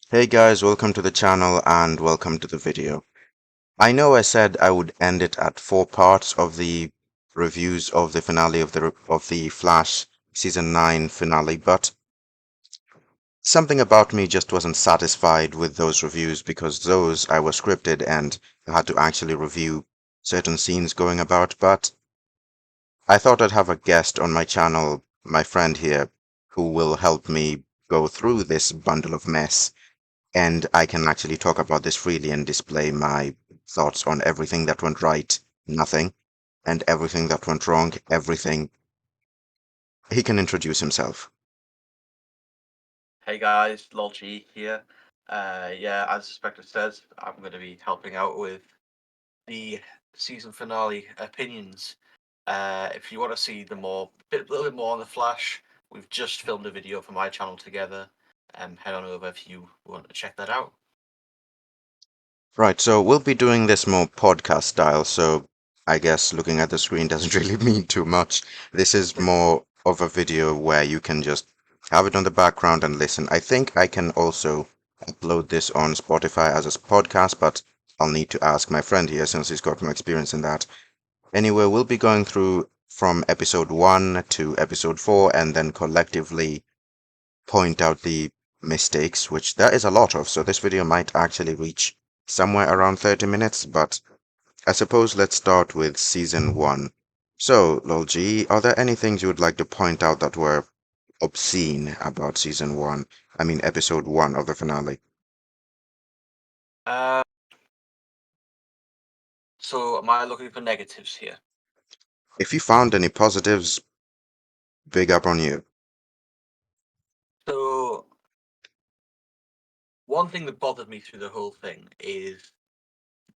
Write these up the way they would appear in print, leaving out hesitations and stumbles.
Hey guys, welcome to the channel and welcome to the video. I know I said I would end it at 4 parts of the reviews of the finale of the Flash season 9 finale, but something about me just wasn't satisfied with those reviews because those I was scripted and I had to actually review certain scenes going about, but I thought I'd have a guest on my channel, my friend here, who will help me go through this bundle of mess and I can actually talk about this freely and display my thoughts on everything that went right, nothing, and everything that went wrong, everything. He can introduce himself. Hey guys, LOLGE here. Yeah, as Spectre says, I'm going to be helping out with the season finale opinions. If you want to see a little bit more on the Flash, we've just filmed a video for my channel together. Head on over if you want to check that out. Right, so we'll be doing this more podcast style, so I guess looking at the screen doesn't really mean too much. This is more of a video where you can just have it on the background and listen. I think I can also upload this on Spotify as a podcast, but I'll need to ask my friend here since he's got more experience in that. Anyway, we'll be going through from episode 1 to episode 4 and then collectively point out the mistakes, which there is a lot of, so this video might actually reach somewhere around 30 minutes, but I suppose let's start with season 1. So, LOLG, are there any things you would like to point out that were obscene about season 1? I mean, episode 1 of the finale. Uh, so am I looking for negatives here? If you found any positives, big up on you. So one thing that bothered me through the whole thing is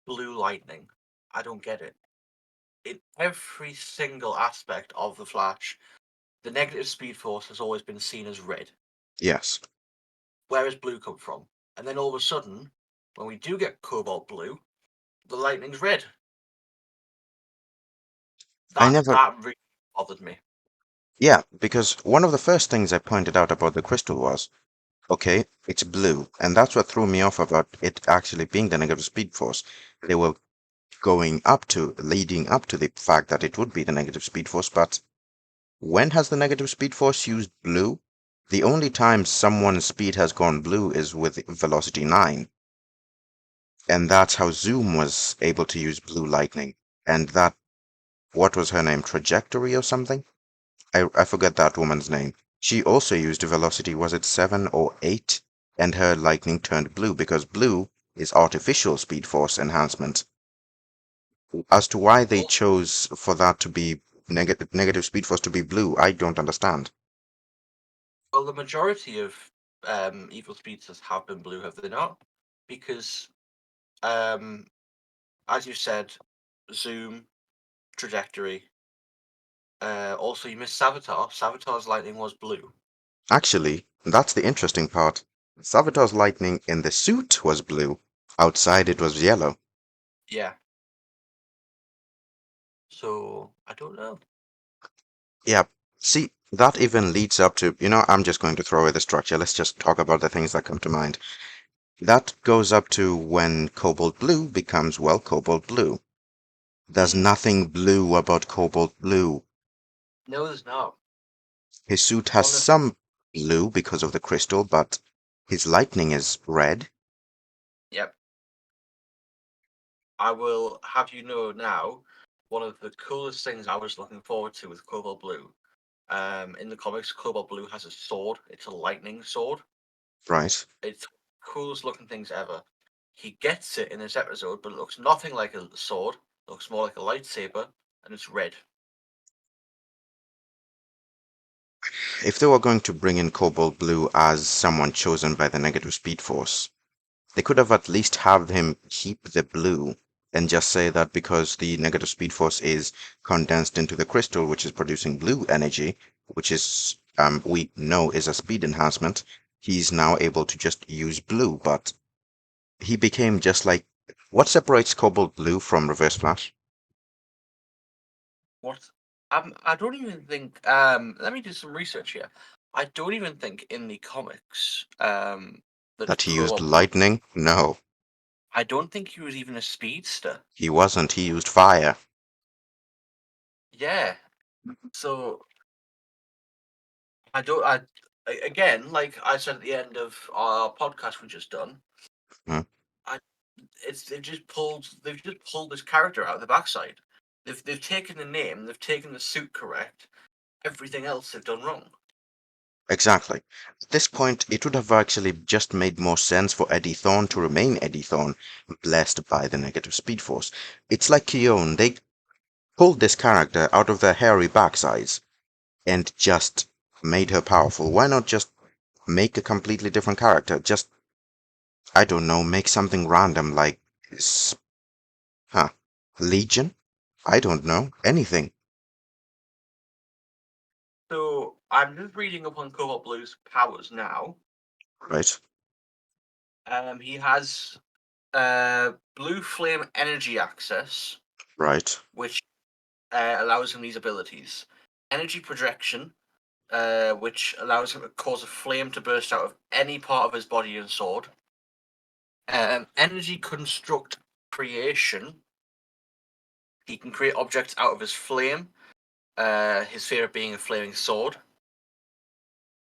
blue lightning. I don't get it. In every single aspect of the Flash, the negative speed force has always been seen as red. Yes. Where does blue come from? And then all of a sudden, when we do get cobalt blue, the lightning's red. I That never. that really bothered me. Yeah, because one of the first things I pointed out about the crystal was, okay, it's blue, and that's what threw me off about it actually being the negative speed force. They were leading up to the fact that it would be the negative speed force, but when has the negative speed force used blue? The only time someone's speed has gone blue is with velocity 9, and that's how Zoom was able to use blue lightning. And that, what was her name? Trajectory or something? I forget that woman's name. She also used a velocity, was it 7 or 8? And her lightning turned blue because blue is artificial speed force enhancement. As to why they Well, chose for that to be negative speed force to be blue, I don't understand. well, the majority of evil speedsters have been blue, have they not? Because, um, as you said, zoom, trajectory. Also, you missed Savitar. Savitar's lightning was blue. Actually, that's the interesting part. Savitar's lightning in the suit was blue. Outside it was yellow. Yeah. So I don't know. Yeah, see, that even leads up to, I'm just going to throw away the structure. Let's just talk about the things that come to mind. That goes up to when Cobalt Blue becomes, well, Cobalt Blue. There's Hmm. nothing blue about Cobalt Blue. No, there's not. His suit has One of some blue because of the crystal, but his lightning is red. Yep. I will have you know now. One of the coolest things I was looking forward to with Cobalt Blue. In the comics, Cobalt Blue has a sword. It's a lightning sword. Right. It's the coolest looking things ever. He gets it in this episode, but it looks nothing like a sword. It looks more like a lightsaber, and it's red. If they were going to bring in Cobalt Blue as someone chosen by the negative speed force, they could have at least have him keep the blue and just say that because the negative speed force is condensed into the crystal, which is producing blue energy, which is we know is a speed enhancement, he's now able to just use blue. But he became just like, what separates Cobalt Blue from Reverse Flash? What? I don't even think. Let me do some research here. I don't even think in the comics, The That he used Cobalt Blue. lightning? No, I don't think he was even a speedster. he wasn't. He used fire. Yeah. So I don't. Again, like I said at the end of our podcast we just done. Hmm. I they've just pulled this character out of the backside. They've taken the name, they've taken the suit correct. Everything else they've done wrong. Exactly. At this point, it would have actually just made more sense for Eddie Thorne to remain Eddie Thorne, blessed by the negative speed force. It's like Keown. They pulled this character out of their hairy backsides and just made her powerful. Why not just make a completely different character? Just, I don't know, make something random like, huh, Legion? I don't know, anything, So I'm just reading up on Cobalt Blue's powers now. right? He has blue flame energy access, Right, which allows him these abilities: energy projection, which allows him to cause a flame to burst out of any part of his body and sword. Energy construct creation. He can create objects out of his flame. His favorite being a flaming sword.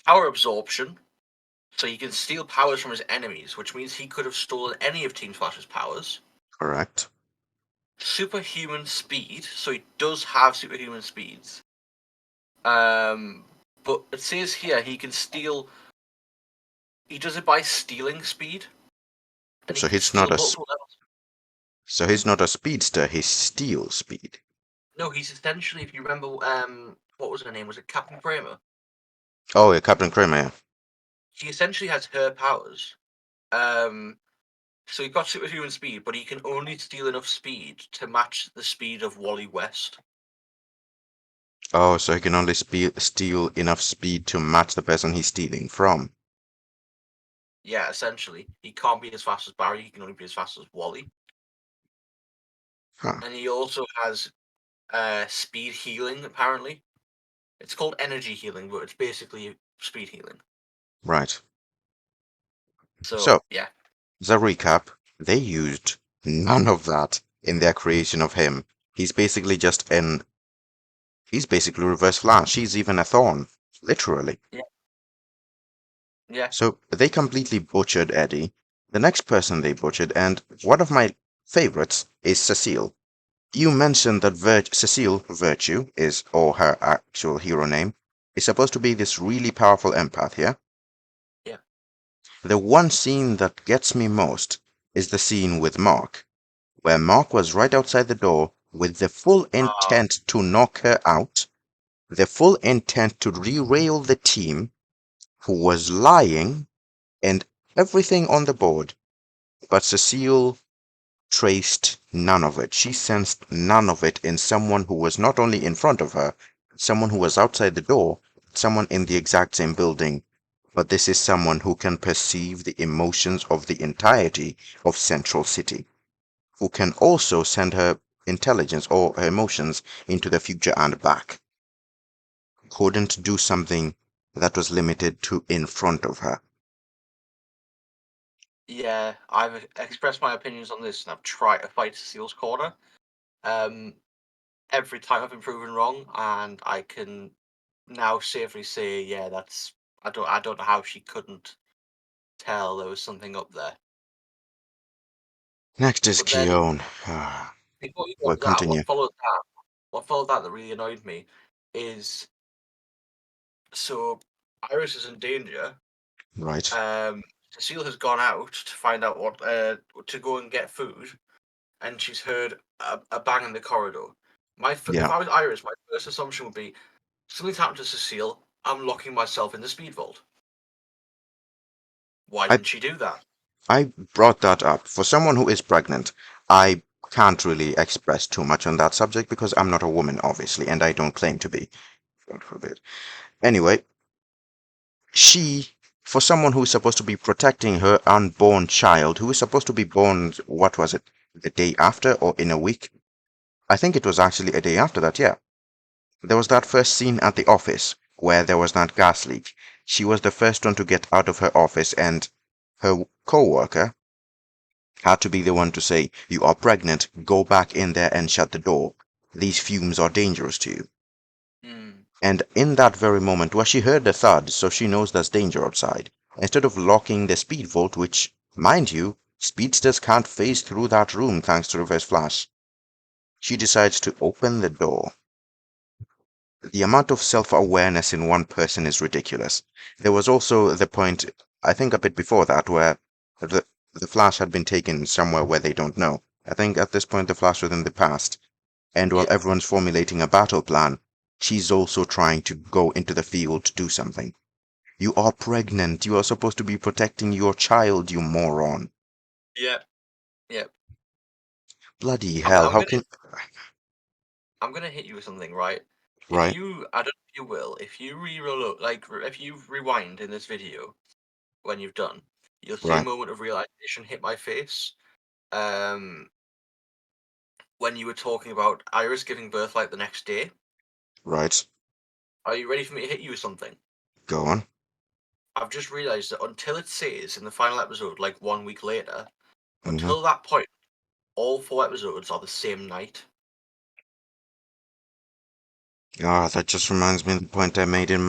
Power absorption. So he can steal powers from his enemies, which means he could have stolen any of Team Flash's powers. correct. Superhuman speed. So he does have superhuman speeds. But it says here he can steal. He does it by stealing speed, and he So can he's steal not a, multiple levels. so he's not a speedster, he's steel speed. No, he's essentially, if you remember, what was her name? Was it Captain Kramer? Oh, yeah, Captain Kramer, yeah. He essentially has her powers. Um, so he's got superhuman speed, but he can only steal enough speed to match the speed of Wally West. Oh, so he can only steal enough speed to match the person he's stealing from. Yeah, essentially, he can't be as fast as Barry. He can only be as fast as Wally. Huh, And he also has speed healing. Apparently, it's called energy healing, but it's basically speed healing. right. So So, yeah, as a recap, they used none of that in their creation of him. He's basically just an He's basically Reverse Flash. He's even a Thorn, literally. yeah, yeah, So they completely butchered Eddie. The next person they butchered, and one of my favorites, is Cecile. You mentioned that Cecile Virtue is, or her actual hero name, is supposed to be this really powerful empath, yeah? yeah. The one scene that gets me most is the scene with Mark, where Mark was right outside the door with the full Uh, intent to knock her out, the full intent to derail the team, who was lying, and everything on the board. But Cecile traced none of it. She sensed none of it in someone who was not only in front of her, someone who was outside the door, someone in the exact same building. But this is someone who can perceive the emotions of the entirety of Central City, who can also send her intelligence or her emotions into the future and back. Couldn't do something that was limited to in front of her. yeah, I've expressed my opinions on this, and I've tried to fight Cecile's corner. Um, every time I've been proven wrong, and I can now safely say, yeah, that's I don't know how she couldn't tell there was something up there. Next is But then Keown. before you go We'll to that, continue. what followed that really annoyed me is so Iris is in danger. Right. Um, Cecile has gone out to find out what to go and get food, and she's heard a bang in the corridor. If Yeah. I was Iris, my first assumption would be something's happened to Cecile. I'm locking myself in the speed vault. Why I didn't she do that? I brought that up. For someone who is pregnant, I can't really express too much on that subject because I'm not a woman, obviously, and I don't claim to be. God forbid. Anyway, for someone who is supposed to be protecting her unborn child, who is supposed to be born, what was it, the day after or in a week? I think it was actually a day after that, yeah. There was that first scene at the office where there was that gas leak. She was the first one to get out of her office and her co-worker had to be the one to say, "You are pregnant, go back in there and shut the door. These fumes are dangerous to you." Mm. And in that very moment, well, she heard the thud, so she knows there's danger outside. Instead of locking the speed vault, which, mind you, speedsters can't phase through that room thanks to reverse flash, she decides to open the door. The amount of self-awareness in one person is ridiculous. There was also the point, I think a bit before that, where the Flash had been taken somewhere where they don't know. I think at this point the Flash was in the past, and while Yeah. everyone's formulating a battle plan, she's also trying to go into the field to do something. You are pregnant. You are supposed to be protecting your child, you moron. Yeah. Yeah. Bloody I'm, hell, I'm how gonna can... I'm gonna hit you with something, right? If Right, you, I don't know if you will, if you re-roll, if you rewind in this video when you've done, you'll see a right, moment of realization hit my face. Um, when you were talking about Iris giving birth like the next day. right. Are you ready for me to hit you with something? Go on. I've just realized that until it says in the final episode, like 1 week later, Mm-hmm. until that point, all 4 episodes are the same night. Ah, that just reminds me of the point I made in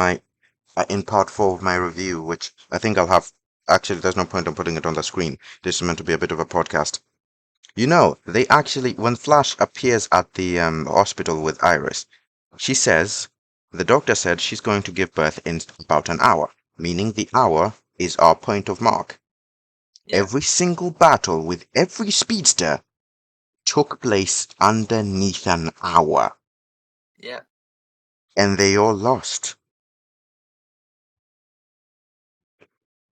part 4 of my review, which I think I'll have. Actually, there's no point in putting it on the screen. This is meant to be a bit of a podcast. You know, they actually, when Flash appears at the hospital with Iris, she says, the doctor said she's going to give birth in about an hour, meaning the hour is our point of mark. Yeah, Every single battle with every speedster took place underneath an hour, yeah. and they all lost.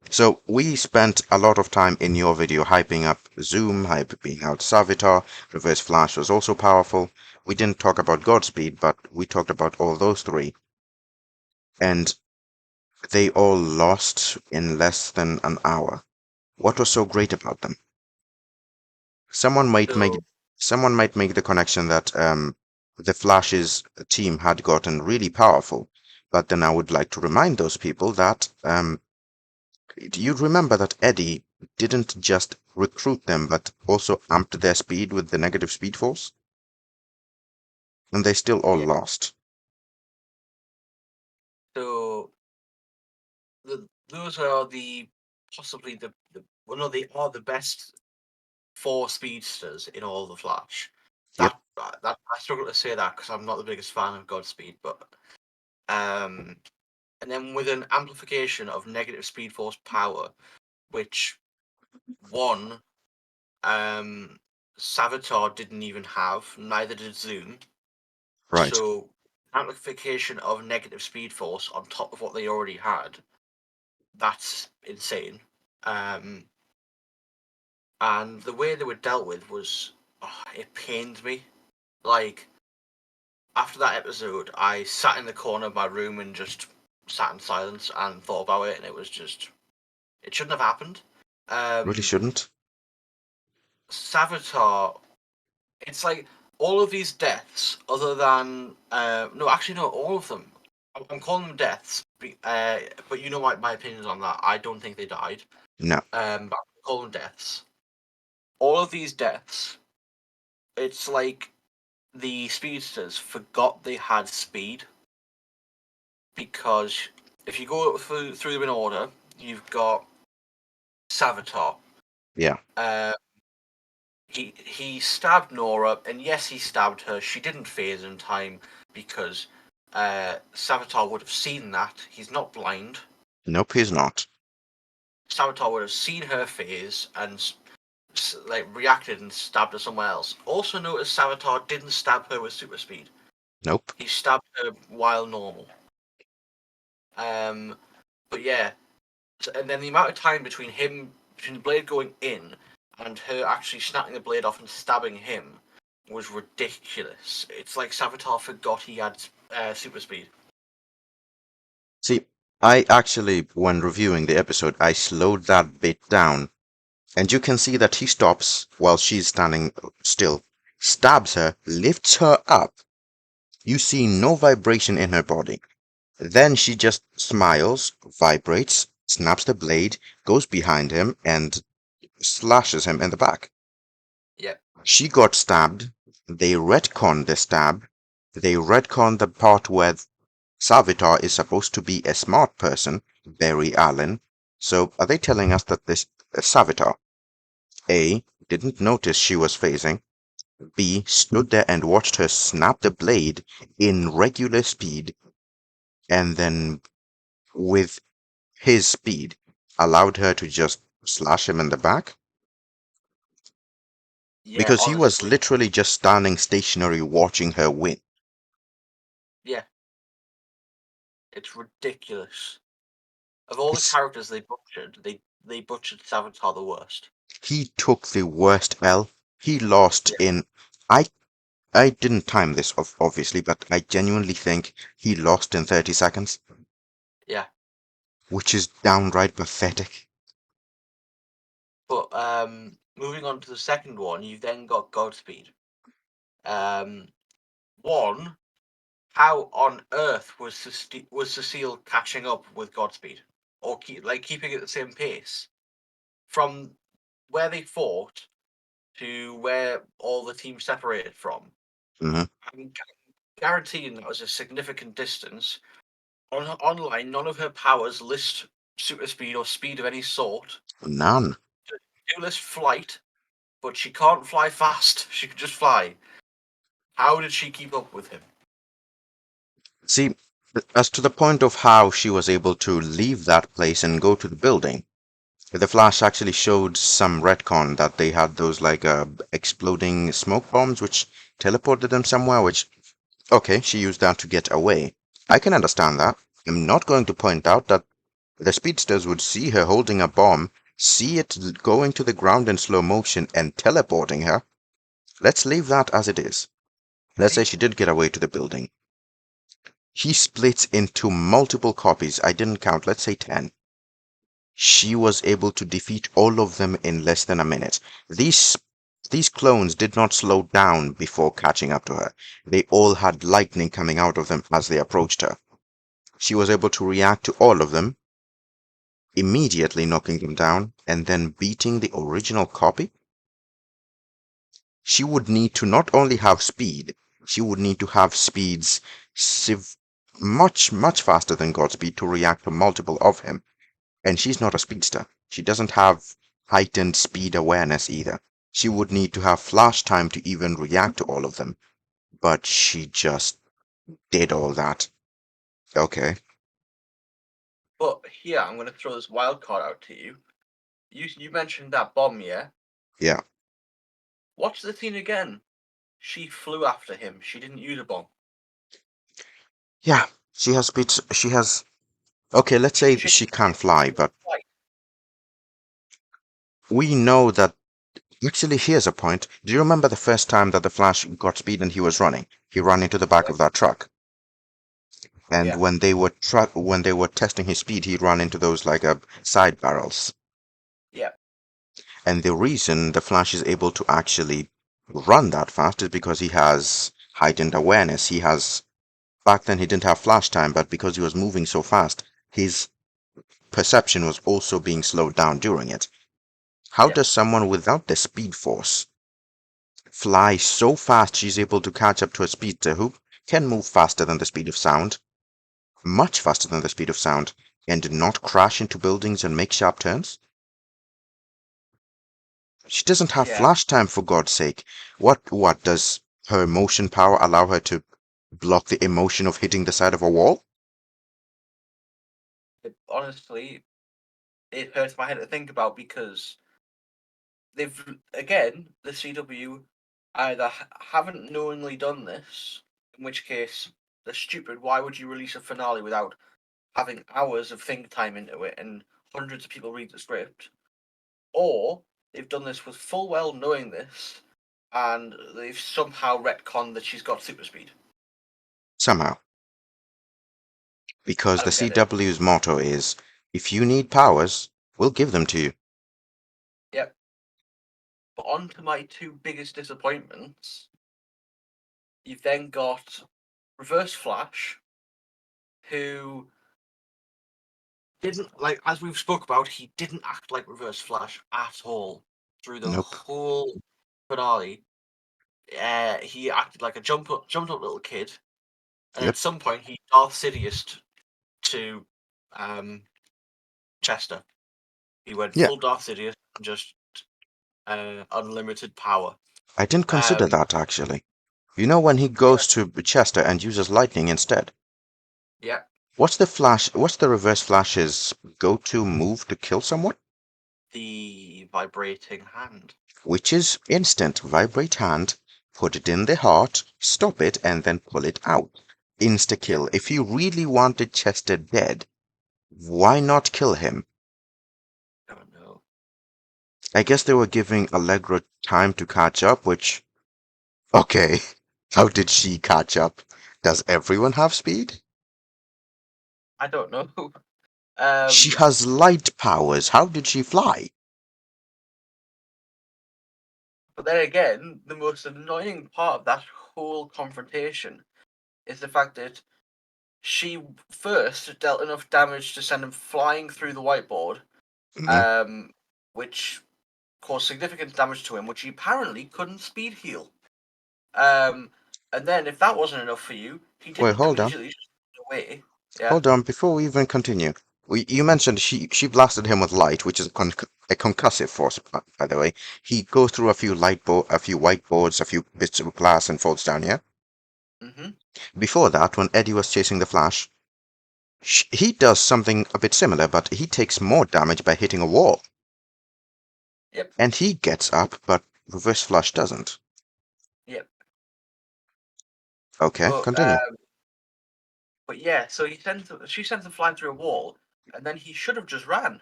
So we spent a lot of time in your video hyping up Zoom, hyping out Savitar, Reverse Flash was also powerful. We didn't talk about Godspeed, but we talked about all those three. And they all lost in less than an hour. What was so great about them? Someone might make So, someone might make the connection that the Flash's team had gotten really powerful, but then I would like to remind those people that you remember that Eddie didn't just recruit them, but also amped their speed with the negative speed force, and they still all yeah. lost. So those are the possibly the well, no, they are the best four speedsters in all the Flash. Yep, That I struggle to say that because I'm not the biggest fan of Godspeed, but um, and then with an amplification of negative speed force power, which one Savitar didn't even have, neither did Zoom. right. So amplification of negative speed force on top of what they already had, that's insane. Um, and the way they were dealt with was, it pained me. Like after that episode, I sat in the corner of my room and just sat in silence and thought about it, and it was just, it shouldn't have happened. Really Um, shouldn't. Savitar, it's like all of these deaths, other than no, actually no, all of them. I'm calling them deaths, but you know my opinions on that. I don't think they died. No. But I'm calling them deaths. All of these deaths, it's like the speedsters forgot they had speed, because if you go through them in order, you've got Savitar. Yeah. Uh, he stabbed Nora, and yes, he stabbed her. She didn't phase in time because Savitar would have seen that. He's not blind. Nope, he's not. Savitar would have seen her phase and like reacted and stabbed her somewhere else. Also notice Savitar didn't stab her with super speed. Nope. He stabbed her while normal. Um, but yeah, and then the amount of time between the blade going in and her actually snapping the blade off and stabbing him was ridiculous. It's like Savitar forgot he had super speed. See, I actually, when reviewing the episode, I slowed that bit down, and you can see that he stops while she's standing still, stabs her, lifts her up. You see no vibration in her body. Then she just smiles, vibrates, snaps the blade, goes behind him, and slashes him in the back. Yep. She got stabbed. They retconned the stab. They retconned the part where Savitar is supposed to be a smart person, Barry Allen. So are they telling us that this Savitar, A, didn't notice she was phasing, B, stood there and watched her snap the blade in regular speed, and then with his speed allowed her to just slash him in the back? Yeah, Because he was honestly, literally just standing stationary watching her win. yeah, it's ridiculous. Of all the It's, characters they butchered, they butchered Savitar the worst. he took the worst L. He lost Yeah, in. I I didn't time this, obviously, but I genuinely think he lost in 30 seconds, yeah. which is downright pathetic. But moving on to the second one, you've then got Godspeed. Um, one, how on earth was Cecile catching up with Godspeed, or keeping at the same pace from where they fought to where all the teams separated from? Hmm. I'm guaranteeing that was a significant distance. Online, none of her powers list super speed or speed of any sort. None. Do list flight, but she can't fly fast. She can just fly. How did she keep up with him? See, as to the point of how she was able to leave that place and go to the building, the Flash actually showed some retcon that they had those like exploding smoke bombs which teleported them somewhere, which, okay, she used that to get away. I can understand that. I'm not going to point out that the speedsters would see her holding a bomb, see it going to the ground in slow motion and teleporting her. Let's leave that as it is. Let's say See, she did get away to the building. He splits into multiple copies. I didn't count, let's say 10. She was able to defeat all of them in less than a minute. These these clones did not slow down before catching up to her. They all had lightning coming out of them as they approached her. She was able to react to all of them, immediately knocking them down, and then beating the original copy. She would need to not only have speed, she would need to have speeds much faster than Godspeed to react to multiple of him. And she's not a speedster. She doesn't have heightened speed awareness either. She would need to have flash time to even react to all of them. But she just did all that. Okay, but here I'm going to throw this wild card out to you. You mentioned that bomb, yeah? yeah. Watch the scene again. She flew after him. She didn't use a bomb. Yeah, she has speed. She has. Okay, let's She say she, she she can't fly, didn't but fly. we know that. Actually, here's a point. Do you remember the first time that the Flash got speed and he was running? He ran into the back Yep. of that truck. And Yeah. when they were testing his speed, he ran into those like side barrels. Yeah. And the reason the Flash is able to actually run that fast is because he has heightened awareness. He has, back then he didn't have flash time, but because he was moving so fast, his perception was also being slowed down during it. How Yeah. does someone without the speed force fly so fast she's able to catch up to a speedster who can move faster than the speed of sound, much faster than the speed of sound, and not crash into buildings and make sharp turns? She doesn't have Yeah. flash time, for God's sake. What does her emotion power allow her to block the emotion of hitting the side of a wall? Honestly, it hurts my head to think about because they've again the CW either haven't knowingly done this, in which case they're stupid. Why would you release a finale without having hours of think time into it and hundreds of people read the script? Or they've done this with full well knowing this, and they've somehow retconned that she's got super speed. Somehow. Because I the don't get it. CW's motto is, if you need powers, we'll give them to you. Yep. But on to my two biggest disappointments. You've then got Reverse Flash, who didn't like, as we've spoke about, he didn't act like Reverse Flash at all through the Nope. whole finale. He acted like a jumped up little kid, and at Yep. some point he Darth Sidious to Chester. He went Yeah. full Darth Sidious and just unlimited power. I didn't consider Um, that actually. You know when he yeah, goes to Chester and uses lightning instead? yeah, What's the Reverse Flash's go-to move to kill someone? the vibrating hand. Which is instant vibrate hand, put it in the heart, stop it, and then pull it out. Insta Yep. kill. If you really wanted Chester dead, why not kill him? Oh no. I guess they were giving Allegra time to catch up, which, okay, how did she catch up? Does everyone have speed? I don't know. She Um, has light powers. How did she fly? but then again, the most annoying part of that whole confrontation is the fact that she first dealt enough damage to send him flying through the whiteboard, Mhm. um, which caused significant damage to him, which he apparently couldn't speed heal. Um, and then if that wasn't enough for you, he Wait, didn't hold on. immediately just run away. Yeah. Hold on, before we even continue. You mentioned she blasted him with light, which is a concussive force, by the way. He goes through a few whiteboards, a few bits of glass, and falls down, yeah? Mm-hmm. Before that, when Eddie was chasing the Flash, he does something a bit similar, but he takes more damage by hitting a wall. Yep. And he gets up, but Reverse Flash doesn't. Yep. Okay, But continue. yeah, so she sends him flying through a wall, and then he should have just ran.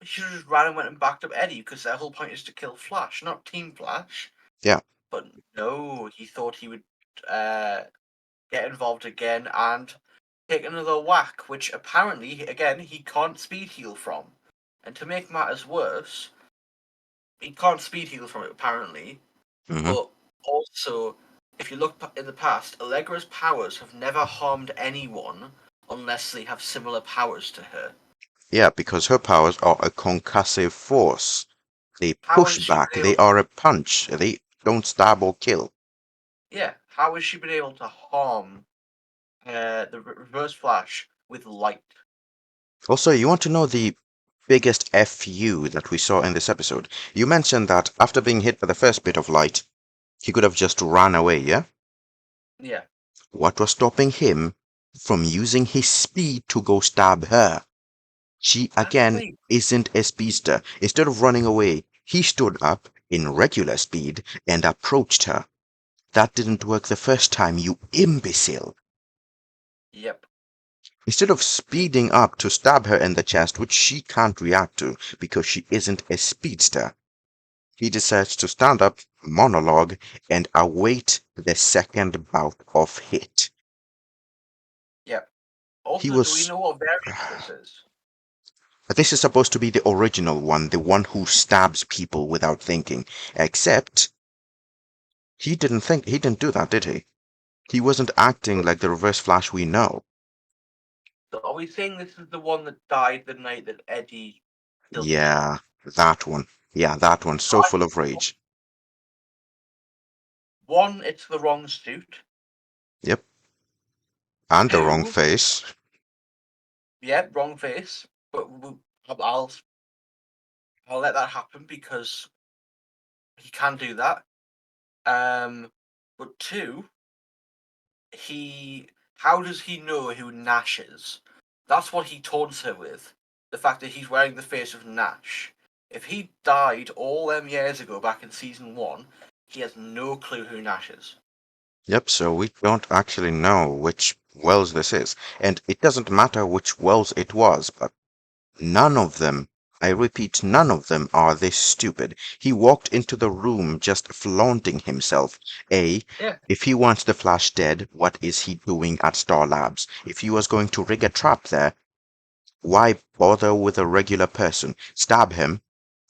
He should have just ran and went and backed up Eddie because their whole point is to kill Flash, not Team Flash. Yeah. But no, he thought he would uh, get involved again and take another whack, which apparently, again, he can't speed heal from. And to make matters worse, he can't speed heal from it apparently. hmm But also, if you look in the past, Allegra's powers have never harmed anyone unless they have similar powers to her. Yeah, because her powers are a concussive force. They How push has she back. been able They to? are a punch. They don't stab or kill. Yeah, how has she been able to harm the Reverse Flash with light? Also, you want to know the biggest FU that we saw in this episode? You mentioned that after being hit by the first bit of light, he could have just ran away, yeah? Yeah, What was stopping him from using his speed to go stab her? She, again, exactly. isn't a speedster. Instead of running away, he stood up in regular speed and approached her. That didn't work the first time, you imbecile. Yep. Instead of speeding up to stab her in the chest, which she can't react to because she isn't a speedster, he decides to stand up, monologue, and await the second bout of hit. Yep. He Also, do we was. know what variant this is? This is supposed to be the original one, the one who stabs people without thinking. Except he didn't do that, did he? He wasn't acting like the Reverse Flash we know. So are we saying this is the one that died the night that Eddie killed himself? Yeah, that one. Yeah, that one. So I full think of rage. one, it's the wrong suit. Yep. And the wrong Two, face. yeah, wrong face. But I'll I'll let that happen because he can do that. But two, he how does he know who Nash is? That's what he taunts her with. The fact that he's wearing the face of Nash. If he died all them years ago back in season one, he has no clue who Nash is. Yep, so we don't actually know which Wells this is. And it doesn't matter which Wells it was, but none of them, I repeat, none of them are this stupid. He walked into the room just flaunting himself. Yeah, If he wants the Flash dead, what is he doing at Star Labs? If he was going to rig a trap there, why bother with a regular person? Stab him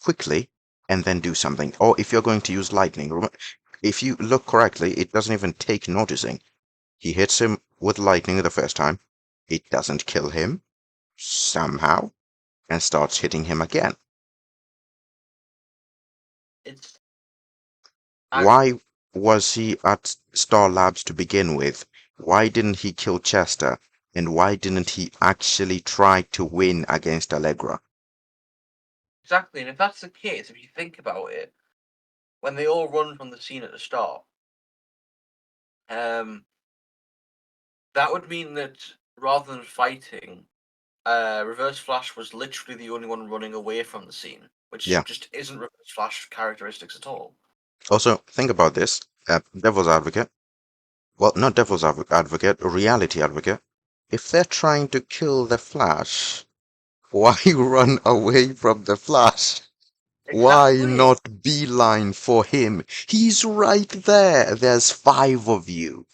quickly and then do something. Or if you're going to use lightning, if you look correctly, it doesn't even take noticing. He hits him with lightning the first time. It doesn't kill him. Somehow. and starts hitting him again. It's I Why was he at Star Labs to begin with? Why didn't he kill Chester? And why didn't he actually try to win against Allegra? exactly, and if that's the case, if you think about it, when they all run from the scene at the start, um, that would mean that rather than fighting, Reverse Flash was literally the only one running away from the scene, Yeah. which just isn't Reverse Flash characteristics at all. Also, think about this. Devil's advocate. Well, not devil's advocate, reality advocate. If they're trying to kill the Flash, why run away from the Flash? Why Exactly, not beeline for him? He's right there. There's five of you.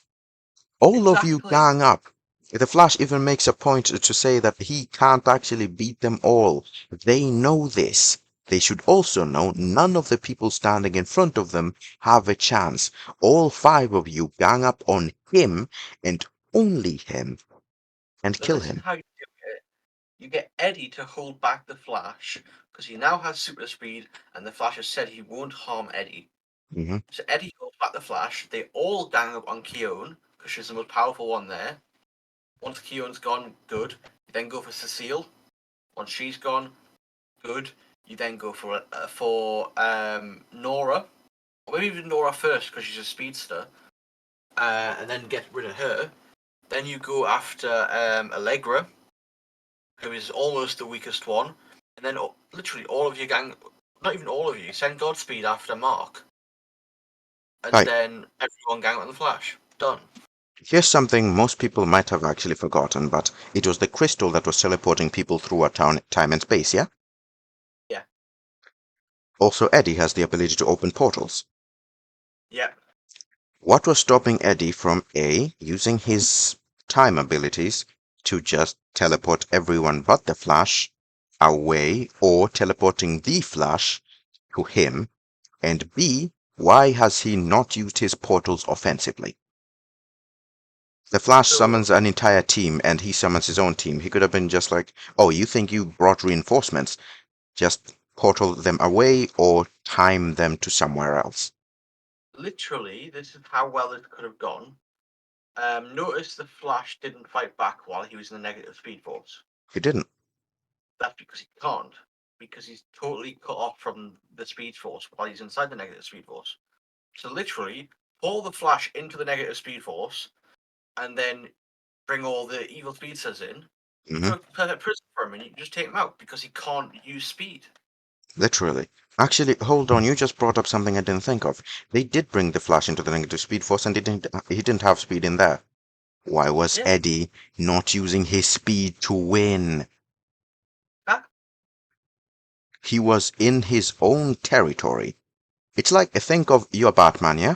All of you exactly. gang up. The Flash even makes a point to say that he can't actually beat them all. They know this. They should also know none of the people standing in front of them have a chance. All five of you gang up on him and only him and But kill this is him. how you do it. You get Eddie to hold back the Flash because he now has super speed, and the Flash has said he won't harm Eddie. Hmm. So Eddie holds back the Flash. They all gang up on Keone because she's the most powerful one there. Once Keone's gone, good. You then go for Cecile. Once she's gone, good. You then go for Nora, or maybe even Nora first because she's a speedster, and then get rid of her. Then you go after Allegra, who is almost the weakest one, and then literally all of your gang, not even all of you, send Godspeed after Mark, and Right. then everyone gang on the Flash. Done. Here's something most people might have actually forgotten, but it was the crystal that was teleporting people through our time and space, yeah? Yeah. Also, Eddie has the ability to open portals. Yeah. What was stopping Eddie from A, using his time abilities to just teleport everyone but the Flash away, or teleporting the Flash to him, and B, why has he not used his portals offensively? The Flash So summons an entire team and he summons his own team. He could have been just like, oh, you think you brought reinforcements? Just portal them away or time them to somewhere else. literally, this is how well it could have gone. Notice the Flash didn't fight back while he was in the negative speed force. He didn't. That's because he can't, because he's totally cut off from the speed force while he's inside the negative speed force. So literally, pull the Flash into the negative speed force, and then bring all the evil speedsters in. Hmm. Throw a perfect prison for him, and you can just take him out because he can't use speed. Literally. Actually, hold on, you just brought up something I didn't think of. They did bring the Flash into the negative speed force and he didn't have speed in there. Why was Yeah, Eddie not using his speed to win? that, He was in his own territory. It's like, think of your Batman, yeah?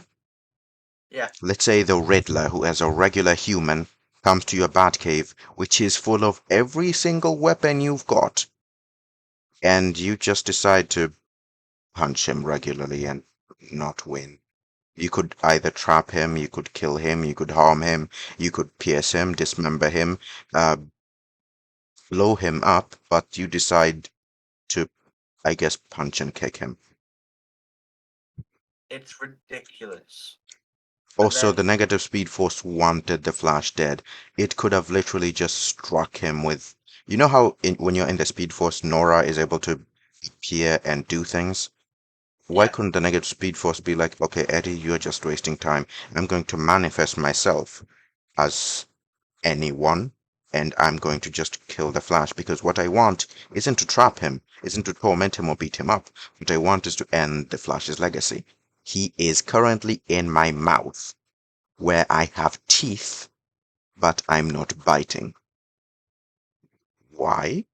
yeah. Let's say the Riddler, who as a regular human comes to your Batcave, which is full of every single weapon you've got, and you just decide to punch him regularly and not win. You could either trap him, you could kill him, you could harm him, you could pierce him, dismember him, uh, blow him up, but you decide to, I guess, punch and kick him. It's ridiculous. And Also, the then, negative speed force wanted the Flash dead. It could have literally just struck him with. You know how when you're in the speed force, Nora is able to appear and do things? Why yeah, couldn't the negative speed force be like, okay, Eddie, you're just wasting time. I'm going to manifest myself as anyone, and I'm going to just kill the Flash because what I want isn't to trap him, isn't to torment him or beat him up. What I want is to end the Flash's legacy. He is currently in my mouth, where I have teeth, but I'm not biting. Why?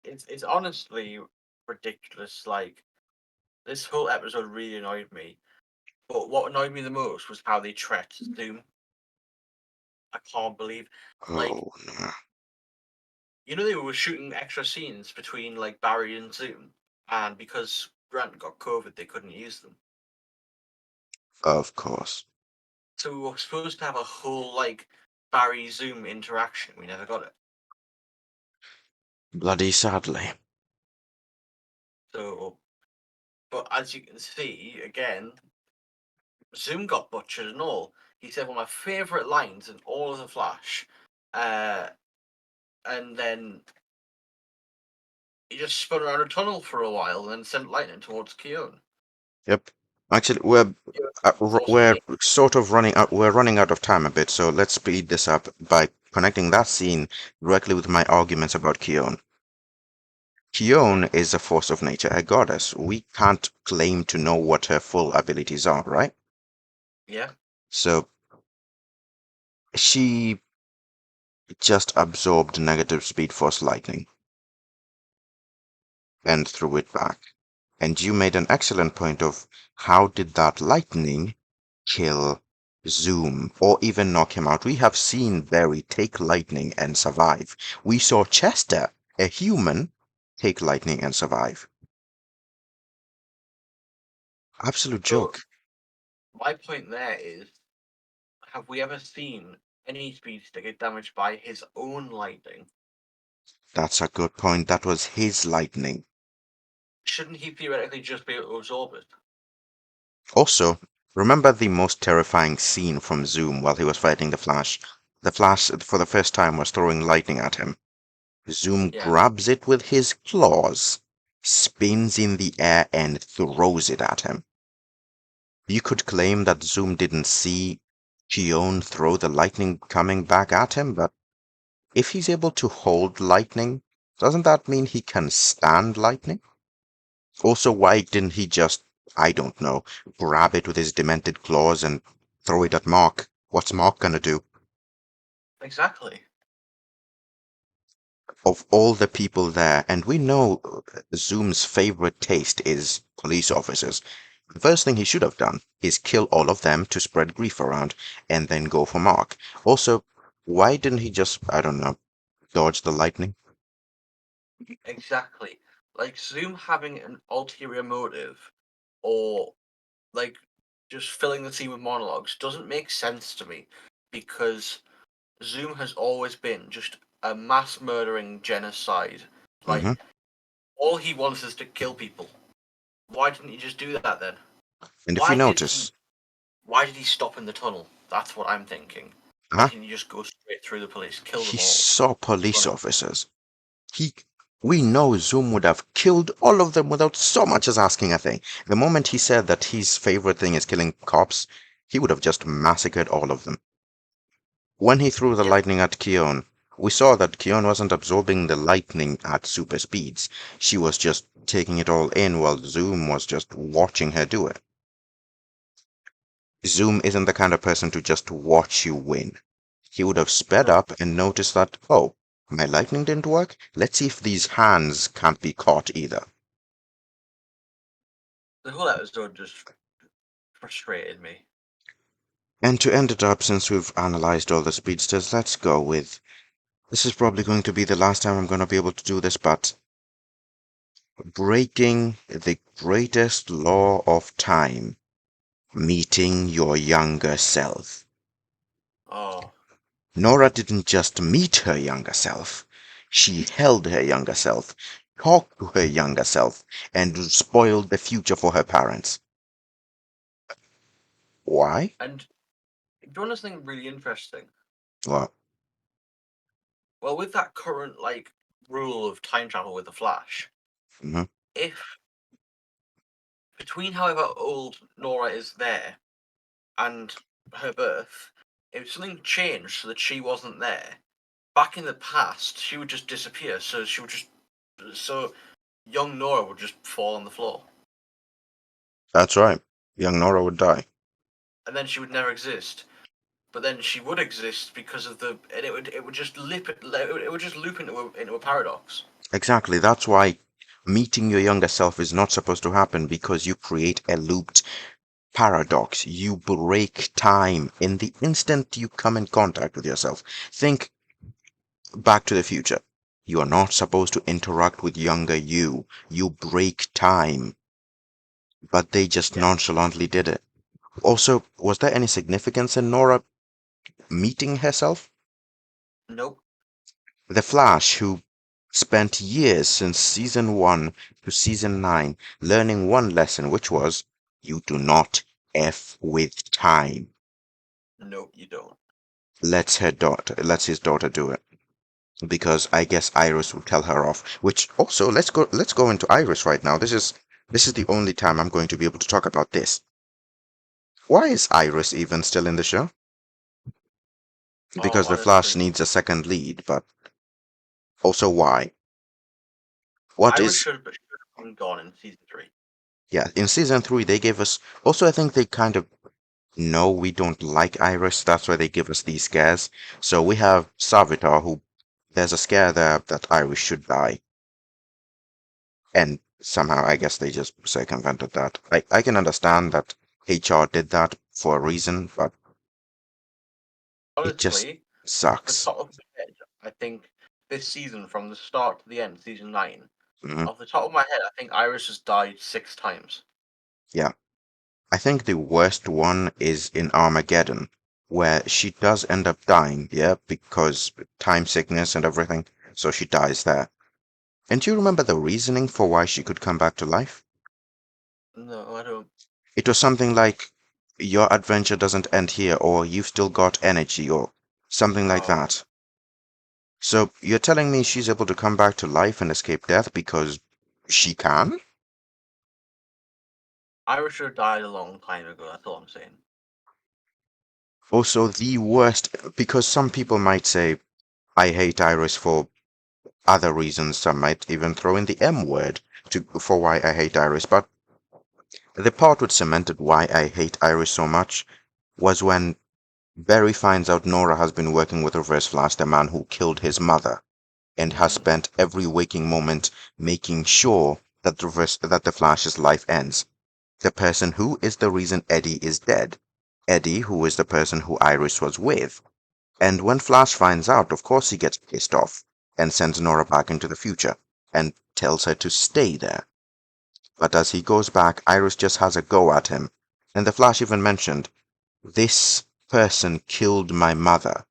it's honestly ridiculous. Like, this whole episode really annoyed me. But what annoyed me the most was how they treated Zoom. I can't believe, like, Oh, no. they were shooting extra scenes between like Barry and Zoom, and because Grant got COVID, they couldn't use them. Of course. So we were supposed to have a whole like Barry Zoom interaction. We never got it. Bloody sadly. So, but as you can see, again, Zoom got butchered and all. He said one of my favourite lines in all of the Flash, uh, and then he just spun around a tunnel for a while and then sent lightning towards Keown. Yep. Actually, we're Yeah, we're sort of running out. We're running out of time a bit, so let's speed this up by connecting that scene directly with my arguments about Keown. Keown is a force of nature, a goddess. We can't claim to know what her full abilities are, right? Yeah. So she just absorbed negative speed force lightning and threw it back. And you made an excellent point of how did that lightning kill Zoom or even knock him out? We have seen Barry take lightning and survive. We saw Chester, a human, take lightning and survive. Absolute So joke. my point there is, have we ever seen any speedster get damaged by his own lightning? That's a good point. That was his lightning. Shouldn't he theoretically just be able to absorb it? Also, remember the most terrifying scene from Zoom while he was fighting the Flash? The Flash, for the first time, was throwing lightning at him. Zoom Yeah, grabs it with his claws, spins in the air, and throws it at him. You could claim that Zoom didn't see Keown throw the lightning coming back at him, but if he's able to hold lightning, doesn't that mean he can stand lightning? Also, why didn't he just, I don't know, grab it with his demented claws and throw it at Mark? What's Mark gonna do? exactly. Of all the people there, and we know Zoom's favorite taste is police officers. The first thing he should have done is kill all of them to spread grief around and then go for Mark. Also, why didn't he just, I don't know, dodge the lightning? Exactly. Like Zoom having an ulterior motive or like just filling the scene with monologues doesn't make sense to me because Zoom has always been just a mass murdering genocide. Like Hmm. all he wants is to kill people. Why didn't he just do that then? And if you Why did he notice, why did he stop in the tunnel? That's what I'm thinking. Why huh? didn't he just go straight through the police, kill He them all, saw run police away? officers. He, we know Zoom would have killed all of them without so much as asking a thing. The moment he said that his favorite thing is killing cops, he would have just massacred all of them. When he threw the Yep, lightning at Keown, we saw that Keown wasn't absorbing the lightning at super speeds. She was just taking it all in while Zoom was just watching her do it. Zoom isn't the kind of person to just watch you win. He would have sped no. up and noticed that, oh, my lightning didn't work? Let's see if these hands can't be caught either. The whole episode just frustrated me. And to end it up, since we've analyzed all the speedsters, let's go with this is probably going to be the last time I'm going to be able to do this, but breaking the greatest law of time, meeting your younger self. Oh, Nora didn't just meet her younger self, she held her younger self, talked to her younger self, and spoiled the future for her parents. Why? and do you want something really interesting? Well, Well, with that current like rule of time travel with the Flash, mhm, if between however old Nora is there and her birth, if something changed so that she wasn't there, back in the past, she would just disappear. So she would just so young Nora would just fall on the floor, that's right. Young Nora would die. and then she would never exist. But then she would exist because of the, and it would just it would just loop into a paradox. Exactly. That's why meeting your younger self is not supposed to happen because you create a looped paradox. You break time in the instant you come in contact with yourself. Think Back to the Future. You are not supposed to interact with younger you. You break time, but they just Yeah. nonchalantly did it. Also, was there any significance in Nora meeting herself? Nope. The Flash, who spent years since season 1 to season 9 learning one lesson, which was you do not F with time. No, you don't. Lets his daughter do it. Because I guess Iris will tell her off. Which also let's go into Iris right now. This is the only time I'm going to be able to talk about this. Why is Iris even still in the show? Oh, Because the Flash honestly, needs a second lead, but also why? What Iris is should have been gone in season 3. Yeah, in season 3 they gave us also I think they kind of know we don't like Iris, that's why they give us these scares. So we have Savitar who there's a scare there that Iris should die. And somehow I guess they just circumvented that. I can understand that HR did that for a reason, but it just Honestly, off the sucks. top of my head, I think this season, from the start to the end, season 9, Mhm. off the top of my head, I think Iris has died 6 times. Yeah. I think the worst one is in Armageddon, where she does end up dying, yeah, because time sickness and everything, so she dies there. And do you remember the reasoning for why she could come back to life? No, I don't. It was something like, your adventure doesn't end here, or you've still got energy, or something like Oh, that. So you're telling me she's able to come back to life and escape death because she can? Iris should have died a long time ago. That's all I'm saying. Also, the worst, because some people might say, I hate Iris for other reasons. Some might even throw in the M word for why I hate Iris. But the part which cemented why I hate Iris so much was when Barry finds out Nora has been working with Reverse Flash, the man who killed his mother, and has Mm, spent every waking moment making sure that the Flash's life ends. The person who is the reason Eddie is dead. Eddie, who is the person who Iris was with. And when Flash finds out, of course he gets pissed off and sends Nora back into the future and tells her to stay there. But as he goes back, Iris just has a go at him. And the Flash even mentioned, this person killed my mother.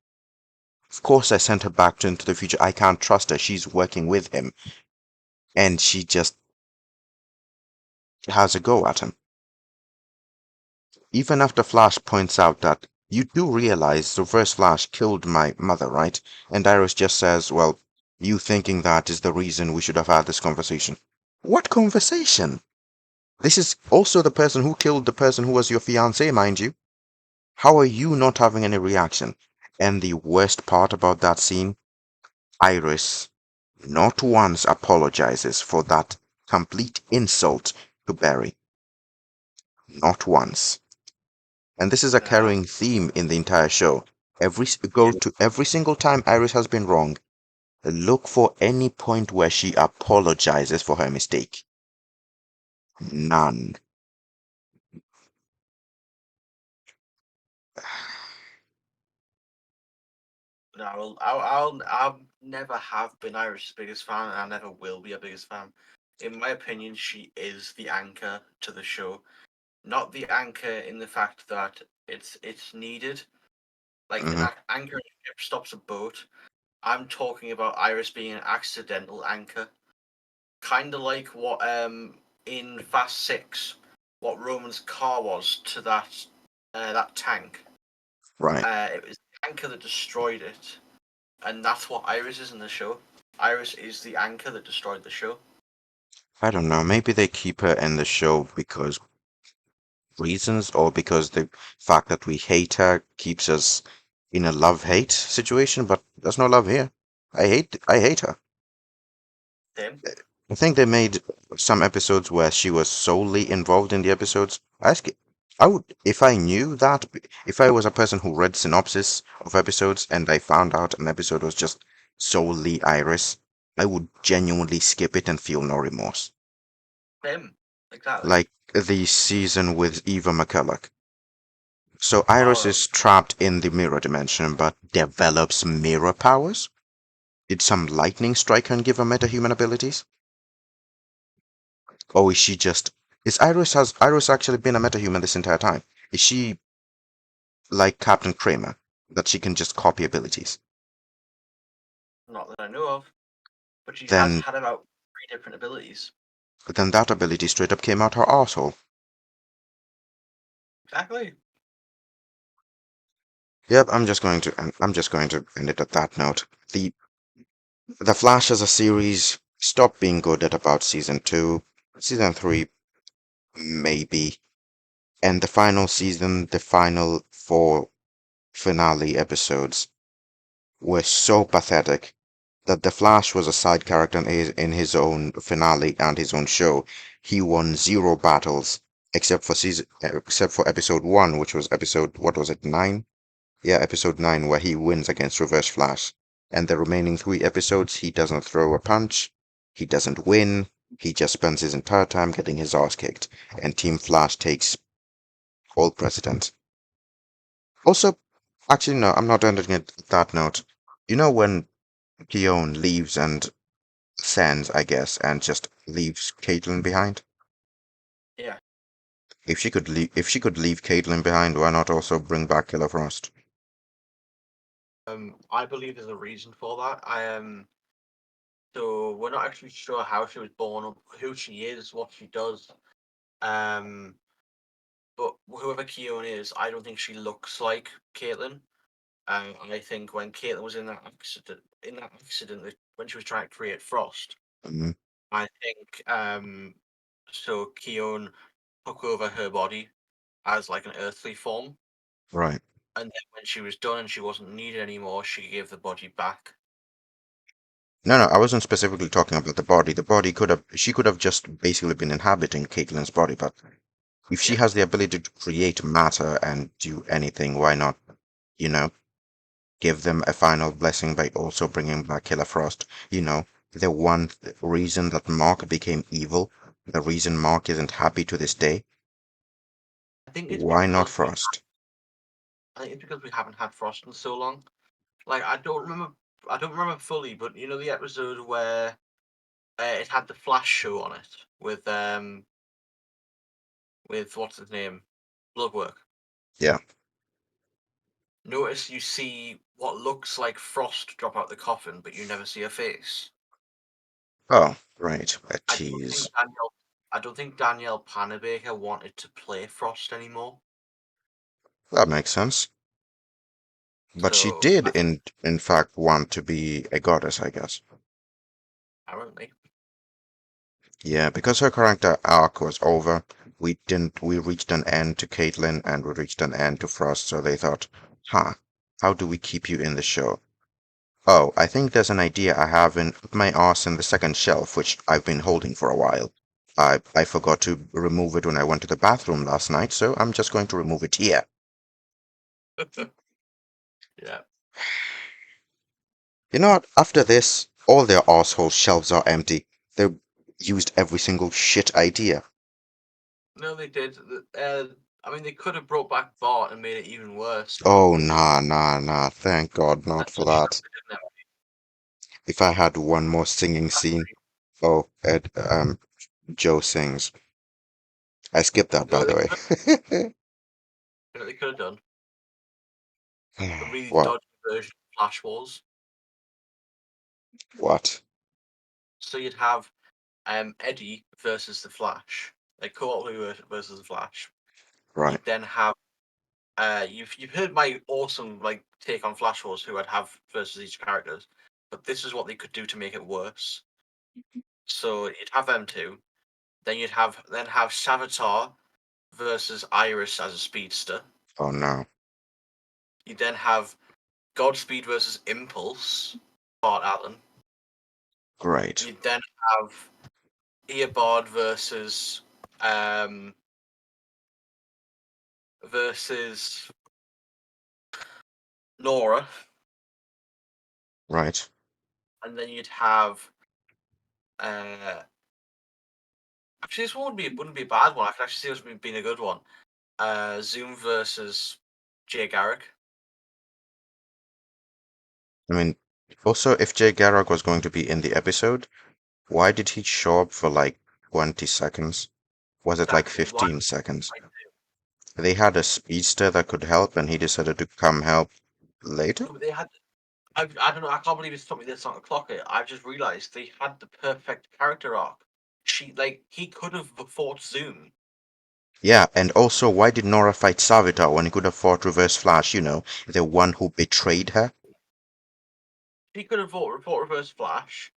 Of course I sent her back into the future. I can't trust her. She's working with him. And she just has a go at him. Even after Flash points out that you do realize Reverse Flash killed my mother, right? And Iris just says, well, you thinking that is the reason we should have had this conversation. What conversation? This is also the person who killed the person who was your fiancé, mind you. How are you not having any reaction? And the worst part about that scene, Iris not once apologizes for that complete insult to Barry. Not once. And this is a nah. carrying theme in the entire show. Go Yeah. to every single time Iris has been wrong, look for any point where she apologizes for her mistake. None. No, I'll never have been Irish's biggest fan, and I never will be a biggest fan. In my opinion, she is the anchor to the show. Not the anchor in the fact that it's needed. Like Hmm. anchor in a ship stops a boat. I'm talking about Iris being an accidental anchor, kind of like what in Fast 6, what Roman's car was to that tank. Right. It was the anchor that destroyed it, and that's what Iris is in the show. Iris is the anchor that destroyed the show. I don't know. Maybe they keep her in the show because reasons, or because the fact that we hate her keeps us in a love-hate situation, but there's no love here. I hate her. Same. I think they made some episodes where she was solely involved in the episodes. I would, if I knew that, if I was a person who read synopsis of episodes and I found out an episode was just solely Iris, I would genuinely skip it and feel no remorse. Same. Exactly. Like the season with Eva McCulloch. So Iris Oh, is trapped in the mirror dimension, but develops mirror powers? Did some lightning strike her and give her metahuman abilities? Or is she just has Iris actually been a metahuman this entire time? Is she like Captain Kramer, that she can just copy abilities? not that I know of. but she has then had about three different abilities. that ability straight up came out her arsehole. Exactly. Yep, I'm just going to end it at that note. The Flash as a series stopped being good at about season 2, season 3 maybe, and the final season, the final 4 finale episodes were so pathetic that the Flash was a side character in his own finale and his own show. He won 0 battles except for episode 1, which was episode, what was it, 9? Yeah, episode 9, where he wins against Reverse Flash. And the remaining 3 episodes, he doesn't throw a punch, he doesn't win, he just spends his entire time getting his ass kicked, and Team Flash takes all precedent. Also, actually, no, I'm not ending it at that note. You know when Keone leaves and sends, I guess, and just leaves Caitlyn behind? Yeah. If she could leave Caitlyn behind, why not also bring back Killer Frost? I believe there's a reason for that. So we're not actually sure how she was born, who she is, what she does. Um, but whoever Keone is, I don't think she looks like Caitlyn. I think when Caitlyn was in that accident when she was trying to create Frost, Mhm. I think so Keone took over her body as like an earthly form, Right. and then when she was done and she wasn't needed anymore, she gave the body back. No, no, I wasn't specifically talking about the body. She could have just basically been inhabiting Caitlyn's body, but if she Yeah, has the ability to create matter and do anything, why not, you know, give them a final blessing by also bringing back Killer Frost? The one reason that Mark became evil, the reason Mark isn't happy to this day, I think it's why not because Frost? we haven't had Frost in so long. Like I don't remember fully, but you know the episode where it had the Flash show on it with what's his name, Bloodwork. Yeah. Notice you see what looks like Frost drop out the coffin, but you never see her face. Oh, right. A I don't think tease. Danielle, I don't think Danielle Panabaker wanted to play Frost anymore. That makes sense. But she So did I think in fact want to be a goddess, I guess. apparently, Yeah, because her character arc was over, we reached an end to Caitlyn and we reached an end to Frost, so they thought, huh, how do we keep you in the show? Oh, I think there's an idea I have in put my arse in the second shelf, which I've been holding for a while. I forgot to remove it when I went to the bathroom last night, so I'm just going to remove it here. yeah. You know what? After this, all their asshole shelves are empty. They've used every single shit idea. No, they did. I mean, they could have brought back Bart and made it even worse, but Oh, they didn't. nah, nah, nah. Thank God not That's for a shame that. they didn't. If I had one more singing scene. Oh, Joe sings. I skipped that, You know by what the way. they could have done? A really What? dodgy version of Flash Wars. What? So you'd have Eddie versus the Flash, like co-op versus the Flash. Right. You'd then have you've heard my awesome like take on Flash Wars, who I'd have versus each characters, but this is what they could do to make it worse. So you'd have them two, then you'd have Savitar versus Iris as a speedster. Oh, no. You then have Godspeed versus Impulse, Bart Allen. Great. You then have Eobard um versus Nora, Right. and then you'd have uh actually this one wouldn't be a bad one. I could actually see this being a good one. Zoom versus Jay Garrick. I mean, also, if Jay Garrick was going to be in the episode, why did he show up for like 20 seconds? Was it like Exactly. Why? 15 seconds? They had a speedster that could help, and he decided to come help later? No, but they had. I don't know. I can't believe it's took me this long to clock it. I've just realised they had the perfect character arc. He could have fought Zoom. Yeah, and also, why did Nora fight Savitar when he could have fought Reverse Flash, the one who betrayed her? He could have fought Reverse Flash.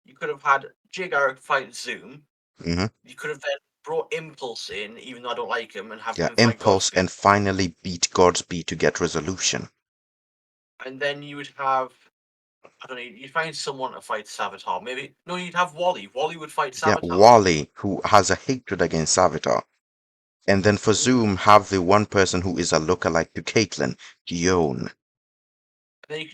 You could have had Jay Garrick fight Zoom. Hmm. You could have then brought Impulse in, even though I don't like him, and have Yeah, him fight Impulse, Godspeed. and finally beat Godspeed to get resolution. And then you would have, I don't know, you'd find someone to fight Savitar. Maybe, no, you'd have Wally. Wally would fight Yeah, Savitar. Wally, who has a hatred against Savitar. And then for Mm. Zoom, have the one person who is a lookalike to Caitlyn, Guion. Then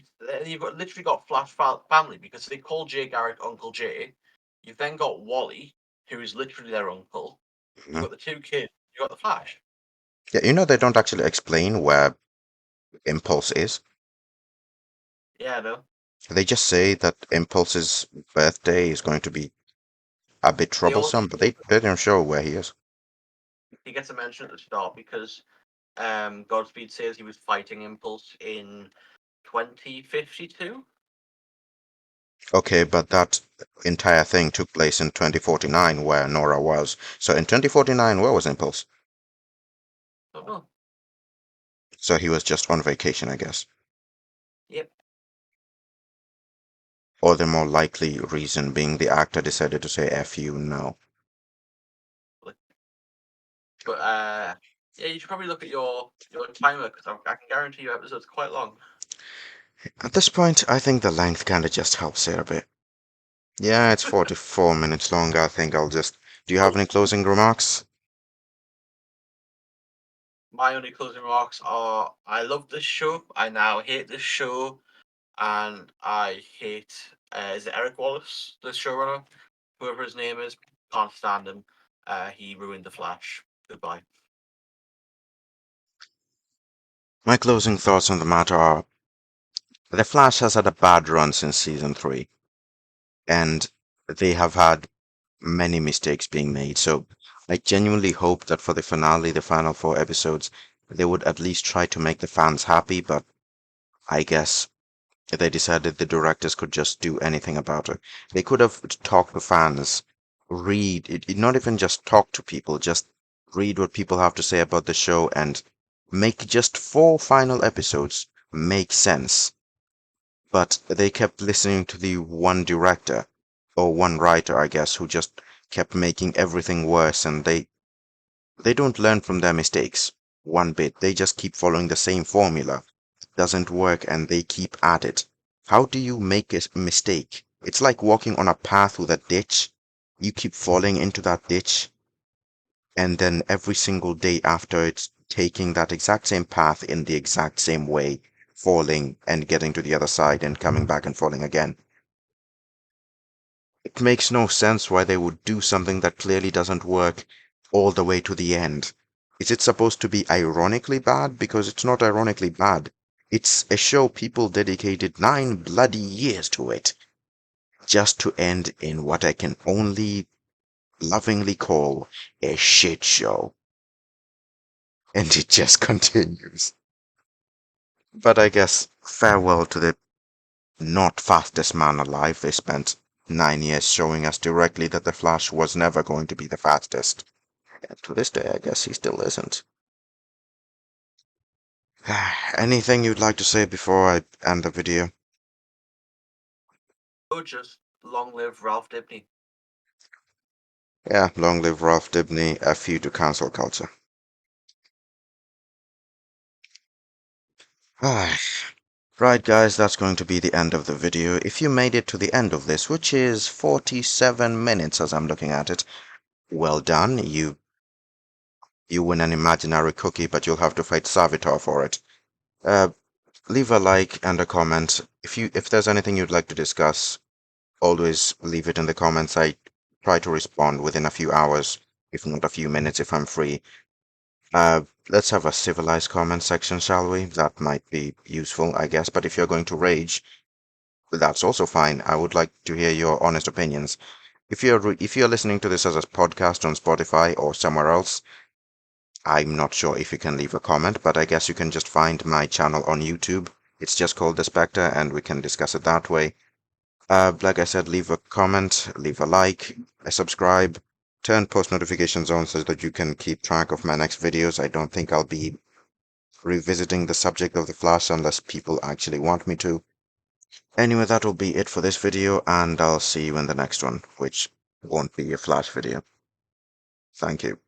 you've literally got Flash family because they call Jay Garrick Uncle Jay. You've then got Wally, who is literally their uncle. You've Mhm. got the two kids. You've got the Flash. Yeah, they don't actually explain where Impulse is. Yeah, no. They just say that Impulse's birthday is going to be a bit They also troublesome, but they don't show where he is. he gets a mention at the start because Godspeed says he was fighting Impulse in 2052. Okay, but that entire thing took place in 2049 where Nora was. So in 2049, where was Impulse? Don't know. So he was just on vacation, I guess. Yep. Or the more likely reason being the actor decided to say F you now. But yeah, you should probably look at your timer because I can guarantee you episodes quite long. At this point, I think the length kinda just helps it a bit. Yeah, it's 44 minutes long. I think I'll just. Do you have any closing remarks? My only closing remarks are: I love this show. I now hate this show, and I hate. Is it Eric Wallace, the showrunner? Whoever his name is, can't stand him. He ruined the Flash. Goodbye. My closing thoughts on the matter are The Flash has had a bad run since season 3, and they have had many mistakes being made. So I genuinely hope that for the finale, the final 4 episodes, they would at least try to make the fans happy, but I guess they decided the directors could just do anything about it. They could have talked to fans, read, not even just talk to people, just read what people have to say about the show and make just 4 final episodes make sense. But they kept listening to the one director, or one writer, I guess, who just kept making everything worse, and they don't learn from their mistakes one bit. They just keep following the same formula. It doesn't work, and they keep at it. How do you make a mistake? It's like walking on a path with a ditch. You keep falling into that ditch, and then every single day after it's taking that exact same path in the exact same way, falling and getting to the other side and coming back and falling again. It makes no sense why they would do something that clearly doesn't work all the way to the end. Is it supposed to be ironically bad? Because it's not ironically bad. It's a show people dedicated 9 bloody years to it, just to end in what I can only lovingly call a shit show. And it just continues. But I guess farewell to the not fastest man alive. They spent 9 years showing us directly that the Flash was never going to be the fastest. And to this day, I guess he still isn't. Anything you'd like to say before I end the video? Oh, just long live Ralph Dibny. Yeah, long live Ralph Dibny, F you to cancel culture. Right, guys, that's going to be the end of the video. If you made it to the end of this, which is 47 minutes as I'm looking at it, well done. You win an imaginary cookie, but you'll have to fight Savitar for it. Uh, leave a like and a comment. If there's anything you'd like to discuss, always leave it in the comments. I try to respond within a few hours, if not a few minutes if I'm free. Let's have a civilized comment section, shall we? That might be useful, I guess, but if you're going to rage, that's also fine. I would like to hear your honest opinions. If you're listening to this as a podcast on Spotify or somewhere else, I'm not sure if you can leave a comment, but I guess you can just find my channel on YouTube It's just called the Spectre, and we can discuss it that way. Like I said, leave a comment, leave a like, a subscribe, turn post notifications on so that you can keep track of my next videos. I don't think I'll be revisiting the subject of the Flash unless people actually want me to. Anyway, that will be it for this video, and I'll see you in the next one, which won't be a Flash video. Thank you.